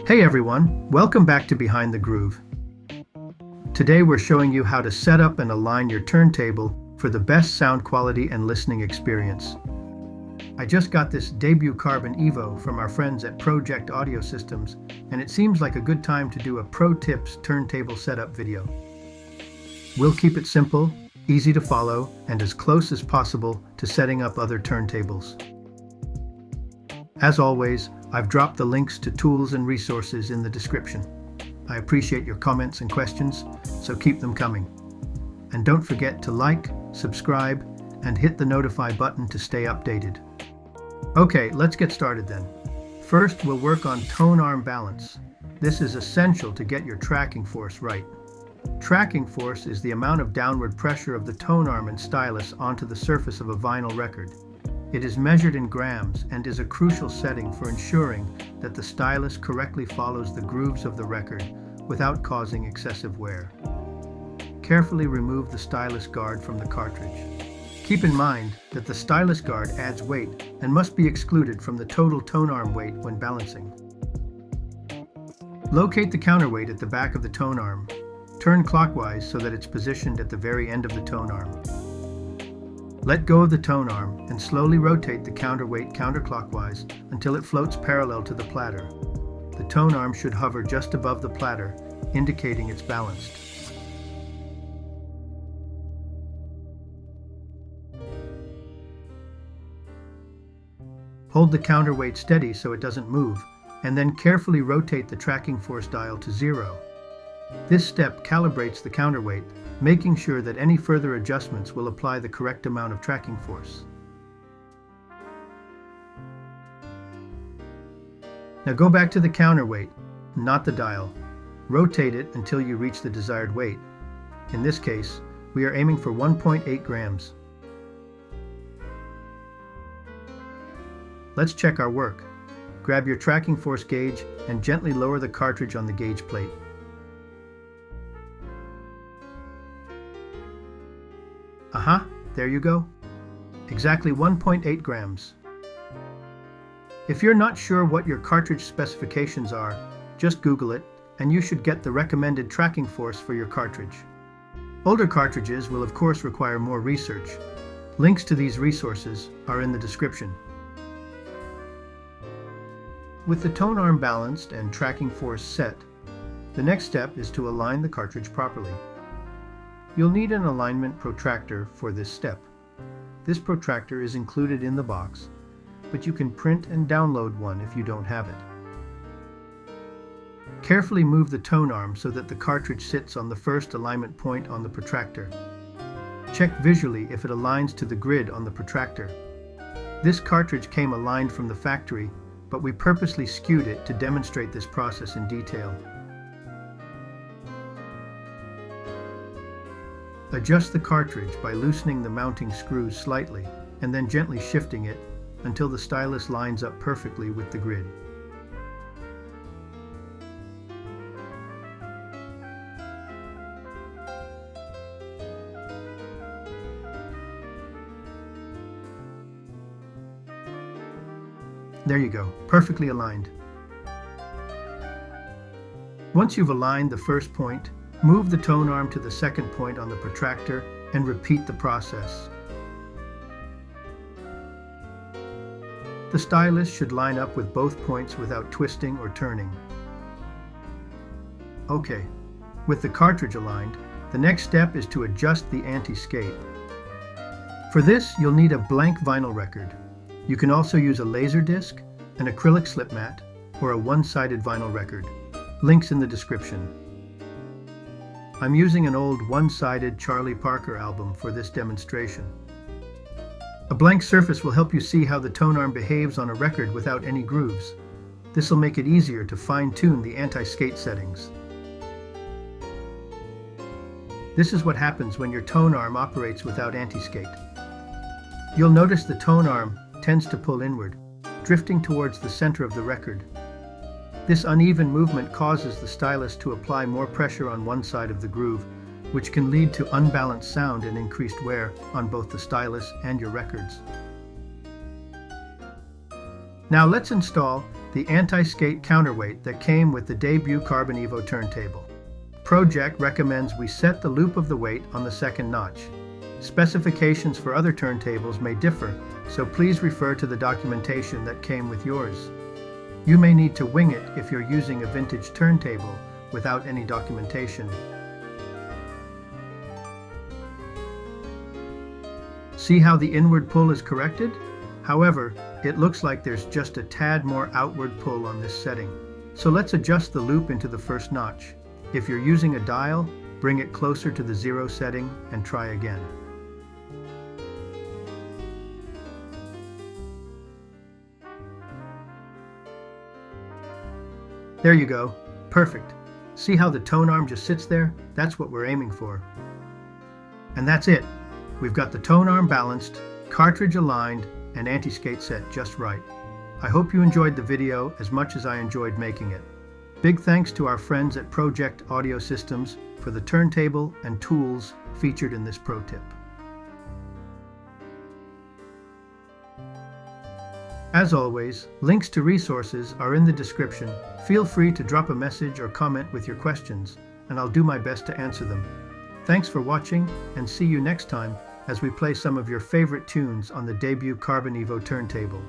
Hey everyone, welcome back to Behind the Groove. Today we're showing you how to set up and align your turntable for the best sound quality and listening experience. I just got this debut Carbon Evo from our friends at Pro-Ject Audio Systems, and it seems like a good time to do a pro tips turntable setup video. We'll keep it simple, easy to follow, and as close as possible to setting up other turntables. As always, I've dropped the links to tools and resources in the description. I appreciate your comments and questions, so keep them coming. And don't forget to like, subscribe, and hit the notify button to stay updated. Okay, let's get started then. First, we'll work on Tonearm Balance. This is essential to get your tracking force right. Tracking force is the amount of downward pressure of the tone arm and stylus onto the surface of a vinyl record. It is measured in grams and is a crucial setting for ensuring that the stylus correctly follows the grooves of the record without causing excessive wear. Carefully remove the stylus guard from the cartridge. Keep in mind that the stylus guard adds weight and must be excluded from the total tone arm weight when balancing. Locate the counterweight at the back of the tone arm. Turn clockwise so that it's positioned at the very end of the tone arm. Let go of the tone arm and slowly rotate the counterweight counterclockwise until it floats parallel to the platter. The tone arm should hover just above the platter, indicating it's balanced. Hold the counterweight steady so it doesn't move, and then carefully rotate the tracking force dial to 0. This step calibrates the counterweight, making sure that any further adjustments will apply the correct amount of tracking force. Now go back to the counterweight, not the dial. Rotate it until you reach the desired weight. In this case, we are aiming for 1.8 grams. Let's check our work. Grab your tracking force gauge and gently lower the cartridge on the gauge plate. There you go. Exactly 1.8 grams. If you're not sure what your cartridge specifications are, just Google it, and you should get the recommended tracking force for your cartridge. Older cartridges will of course require more research. Links to these resources are in the description. With the tone arm balanced and tracking force set, the next step is to align the cartridge properly. You'll need an alignment protractor for this step. This protractor is included in the box, but you can print and download one if you don't have it. Carefully move the tone arm so that the cartridge sits on the first alignment point on the protractor. Check visually if it aligns to the grid on the protractor. This cartridge came aligned from the factory, but we purposely skewed it to demonstrate this process in detail. Adjust the cartridge by loosening the mounting screws slightly and then gently shifting it until the stylus lines up perfectly with the grid. There you go, perfectly aligned. Once you've aligned the first point, move the tone arm to the second point on the protractor and repeat the process. The stylus should line up with both points without twisting or turning. Okay, with the cartridge aligned, the next step is to adjust the anti-skate. For this, you'll need a blank vinyl record. You can also use a laser disc, an acrylic slip mat, or a one-sided vinyl record. Links in the description. I'm using an old one-sided Charlie Parker album for this demonstration. A blank surface will help you see how the tone arm behaves on a record without any grooves. This will make it easier to fine-tune the anti-skate settings. This is what happens when your tone arm operates without anti-skate. You'll notice the tone arm tends to pull inward, drifting towards the center of the record. This uneven movement causes the stylus to apply more pressure on one side of the groove, which can lead to unbalanced sound and increased wear on both the stylus and your records. Now let's install the anti-skate counterweight that came with the debut Carbon Evo turntable. Pro-Ject recommends we set the loop of the weight on the second notch. Specifications for other turntables may differ, so please refer to the documentation that came with yours. You may need to wing it if you're using a vintage turntable without any documentation. See how the inward pull is corrected? However, it looks like there's just a tad more outward pull on this setting. So let's adjust the loop into the first notch. If you're using a dial, bring it closer to the 0 setting and try again. There you go. Perfect. See how the tone arm just sits there? That's what we're aiming for. And that's it. We've got the tone arm balanced, cartridge aligned, and anti-skate set just right. I hope you enjoyed the video as much as I enjoyed making it. Big thanks to our friends at Pro-Ject Audio Systems for the turntable and tools featured in this pro tip. As always, links to resources are in the description. Feel free to drop a message or comment with your questions, and I'll do my best to answer them. Thanks for watching, and see you next time as we play some of your favorite tunes on the debut Carbon Evo turntable.